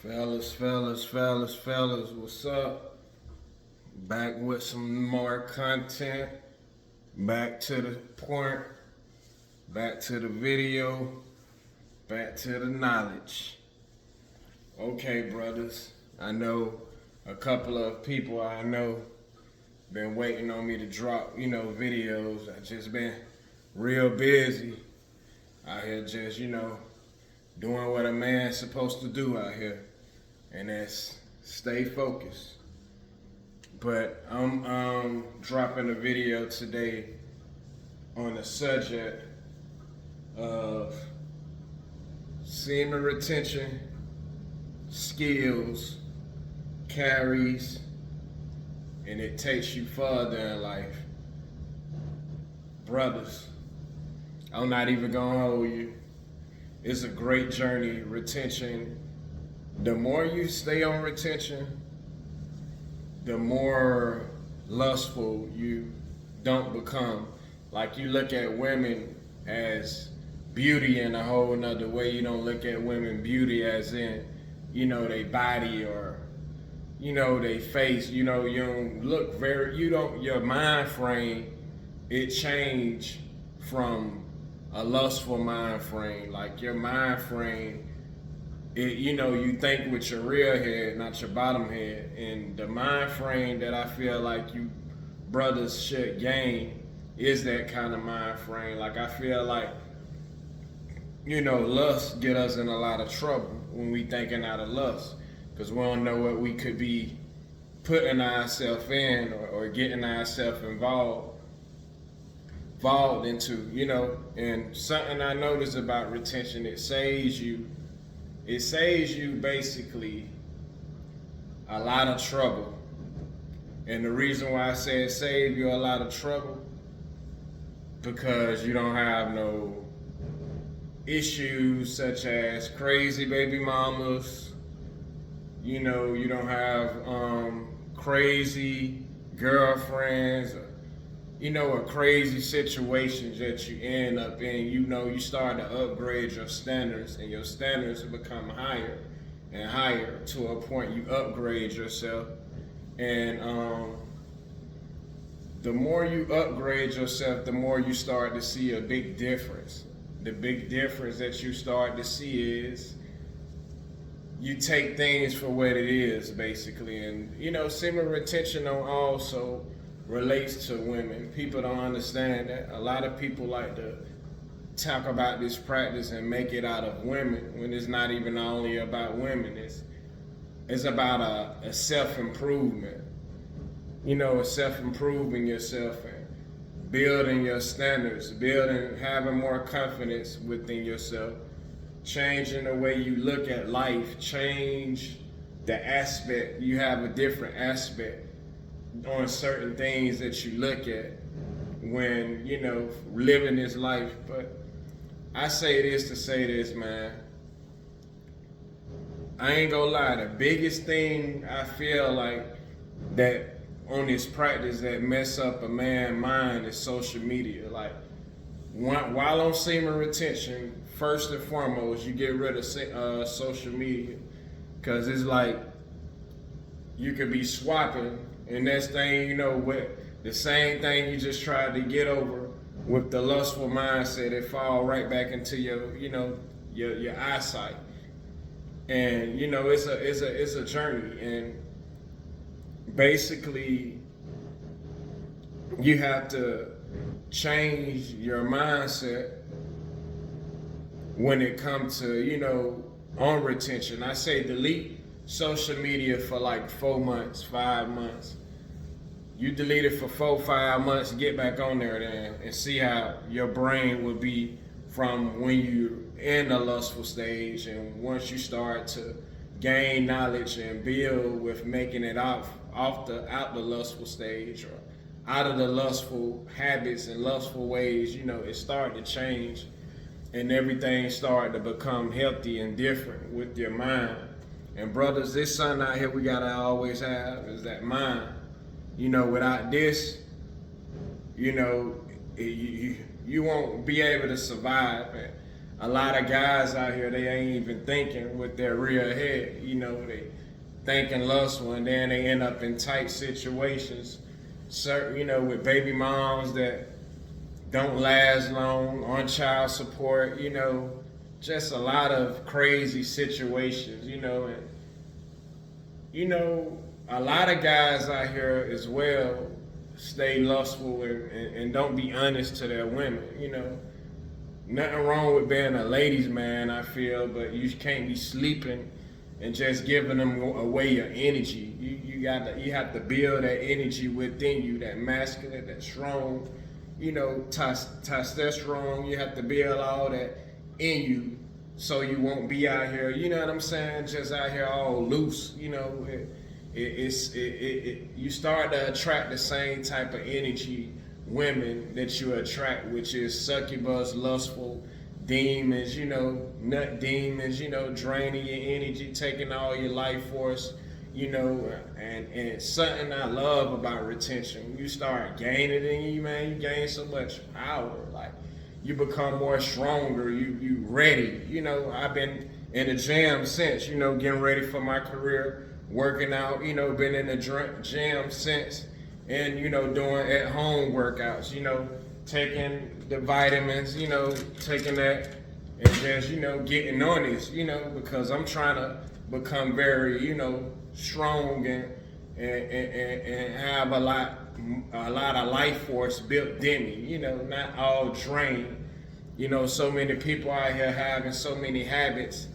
Fellas, what's up? Back with some more content. Back to the point. Back to the video. Back to the knowledge. Okay, brothers. I know a couple of people I know been waiting on me to drop, videos. I just been real busy out here just, doing what a man's supposed to do out here. And that's stay focused. But I'm dropping a video today on the subject of semen retention, skills, carries, and it takes you further in life. Brothers, I'm not even gonna hold you. It's a great journey, retention. The more you stay on retention, the more lustful you don't become. Like you look at women as beauty in a whole nother way. You don't look at women beauty as in, they body or, they face. You don't look your mind frame, it changed from a lustful mind frame. Like your mind frame, you think with your real head, not your bottom head. And the mind frame that I feel like you brothers should gain is that kind of mind frame. Like I feel like, lust get us in a lot of trouble when we thinking out of lust, because we don't know what we could be putting ourselves in or getting ourselves involved into, And something I noticed about retention, it saves you basically a lot of trouble. And the reason why I say it saves you a lot of trouble, because you don't have no issues such as crazy baby mamas. You don't have crazy girlfriends, or crazy situations that you end up in. You start to upgrade your standards, and your standards become higher and higher to a point you upgrade yourself. And the more you upgrade yourself, the more you start to see a big difference. The big difference that you start to see is you take things for what it is, basically. And, semen retention also relates to women. People don't understand that. A lot of people like to talk about this practice and make it out of women when it's not even only about women. It's about a self-improvement. Self-improving yourself and building your standards, having more confidence within yourself, changing the way you look at life, change the aspect. You have a different aspect on certain things that you look at when, living this life. But I say this to say this, man. I ain't gonna lie, the biggest thing I feel like that on this practice that mess up a man's mind is social media. Like, while on semen retention, first and foremost, you get rid of social media, because it's like you could be swapping, and next thing with the same thing you just tried to get over with the lustful mindset, it fall right back into your your eyesight. And it's a journey, and basically you have to change your mindset when it comes to on retention. I say delete social media for like 4 months, 5 months. You delete it for 4, 5 months, get back on there then and see how your brain will be from when you're in the lustful stage, and once you start to gain knowledge and build with making it out the lustful stage, or out of the lustful habits and lustful ways, it started to change, and everything started to become healthy and different with your mind. And brothers, this something out here we gotta always have, is that mind. Without this, you won't be able to survive. a lot of guys out here, they ain't even thinking with their real head. They thinking lustful, and then they end up in tight situations, with baby moms that don't last long, on child support, just a lot of crazy situations, and a lot of guys out here as well stay lustful and don't be honest to their women, Nothing wrong with being a ladies' man, I feel, but you can't be sleeping and just giving them away your energy. You have to build that energy within you, that masculine, that strong, testosterone. You have to build all that in you so you won't be out here, you know what I'm saying, just out here all loose, you start to attract the same type of energy women that you attract, which is succubus, lustful demons, nut demons, draining your energy, taking all your life force, and something I love about retention. You start gaining it in you, man, you gain so much power. Like, you become more stronger, you ready. I've been in the gym since, getting ready for my career, working out, been in the gym since, and, doing at-home workouts, taking the vitamins, taking that, and just, getting on this, because I'm trying to become very, strong and have a lot of life force built in me, not all drained. So many people out here having so many habits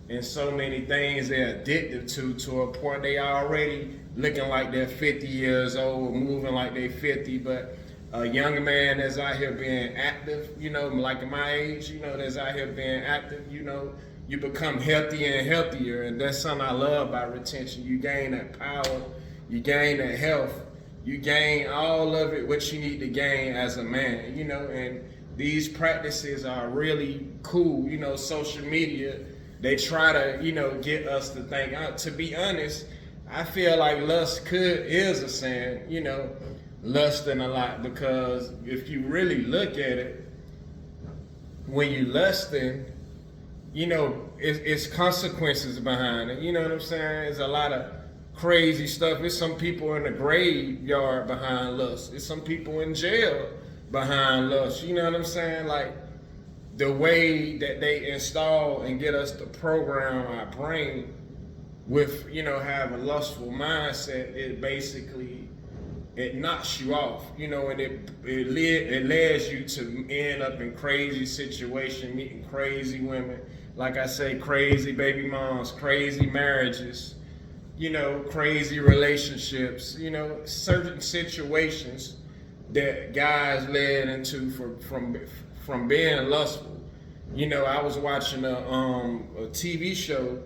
and so many things they're addicted to a point they already looking like they're 50 years old, moving like they're 50, but a young man that's out here being active, like my age, that's out here being active, you become healthier and healthier, and that's something I love about retention. You gain that power, you gain that health, you gain all of it, what you need to gain as a man, and these practices are really cool. Social media, they try to, get us to think, to be honest, I feel like lust is a sin, lusting a lot, because if you really look at it, when you lusting, it's consequences behind it. You know what I'm saying? There's a lot of crazy stuff. There's some people in the graveyard behind lust. There's some people in jail behind lust. You know what I'm saying? Like, the way that they install and get us to program our brain with, having lustful mindset, it basically, it knocks you off, and it leads you to end up in crazy situations, meeting crazy women, like I say, crazy baby moms, crazy marriages, crazy relationships, certain situations that guys led into from being lustful. I was watching a TV show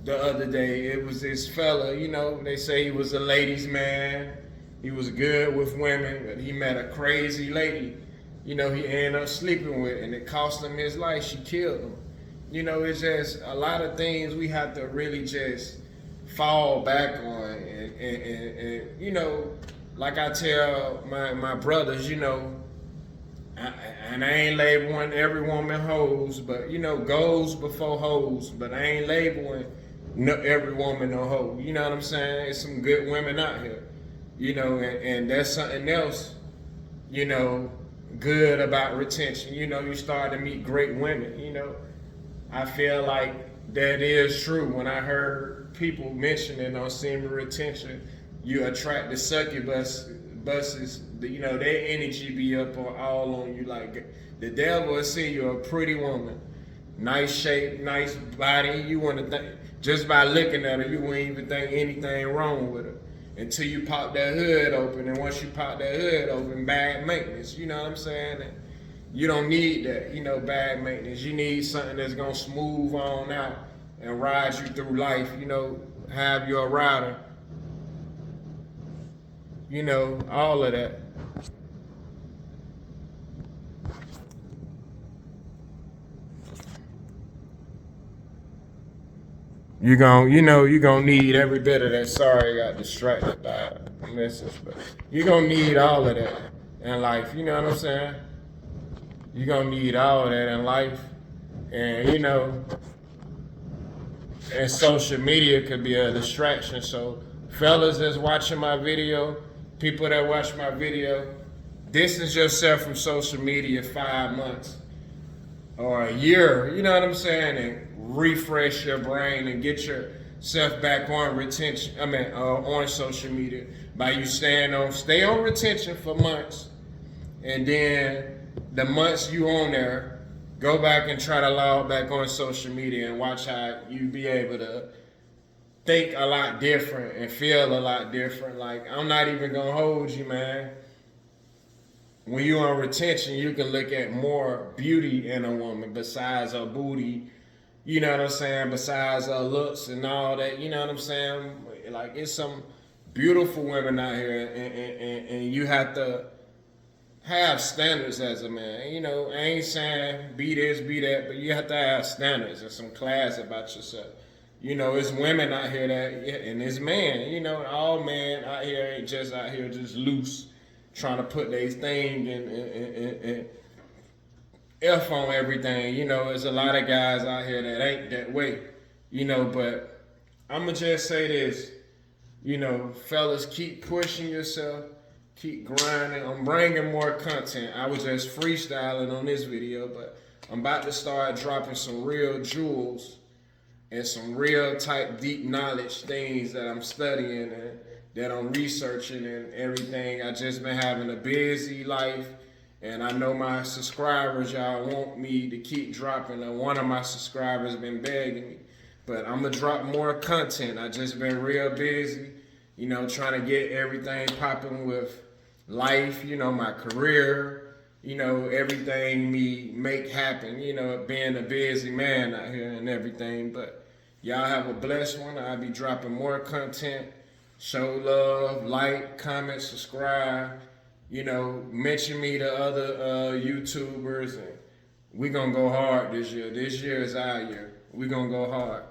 the other day. It was this fella, they say he was a ladies' man. He was good with women, but he met a crazy lady, he ended up sleeping with, and it cost him his life. She killed him. It's just a lot of things we have to really just fall back on. And like I tell my brothers, and I ain't labeling every woman hoes, but, goes before hoes, but I ain't labeling every woman no hoe. You know what I'm saying? There's some good women out here, and that's something else, good about retention. You start to meet great women, I feel like that is true. When I heard people mentioning on semen retention, you attract the succubus, their energy be up all on you. Like, the devil will see you a pretty woman, nice shape, nice body. You want to think, just by looking at her, you wouldn't even think anything wrong with her until you pop that hood open. And once you pop that hood open, bad maintenance. You know what I'm saying? And you don't need that, bad maintenance. You need something that's gonna smooth on out and ride you through life. Have your rider. All of that. You're gonna need every bit of that. Sorry, I got distracted by a message, but you're gonna need all of that in life. You know what I'm saying? You're gonna need all of that in life. And and social media could be a distraction. So fellas that's watching my video, people that watch my video, distance yourself from social media 5 months or a year, you know what I'm saying, and refresh your brain and get yourself back on retention. On social media by you stay on retention for months, and then the months you on there, go back and try to log back on social media and watch how you be able to think a lot different and feel a lot different. Like, I'm not even gonna hold you, man. When you're on retention, you can look at more beauty in a woman besides her booty, you know what I'm saying, besides her looks and all that, you know what I'm saying? Like, it's some beautiful women out here, and you have to have standards as a man. I ain't saying be this, be that, but you have to have standards and some class about yourself. It's women out here and it's men. All men out here ain't just out here just loose, trying to put their thing and F on everything. There's a lot of guys out here that ain't that way. But I'ma just say this. Fellas, keep pushing yourself. Keep grinding. I'm bringing more content. I was just freestyling on this video, but I'm about to start dropping some real jewels and some real type deep knowledge things that I'm studying and that I'm researching and everything. I just been having a busy life, and I know my subscribers, y'all want me to keep dropping. And one of my subscribers been begging me, but I'm gonna drop more content. I just been real busy, trying to get everything popping with life, my career, everything me make happen, being a busy man out here and everything. But y'all have a blessed one. I'll be dropping more content. Show love, like, comment, subscribe, mention me to other YouTubers, and we gonna go hard this year. This year is our year. We gonna go hard.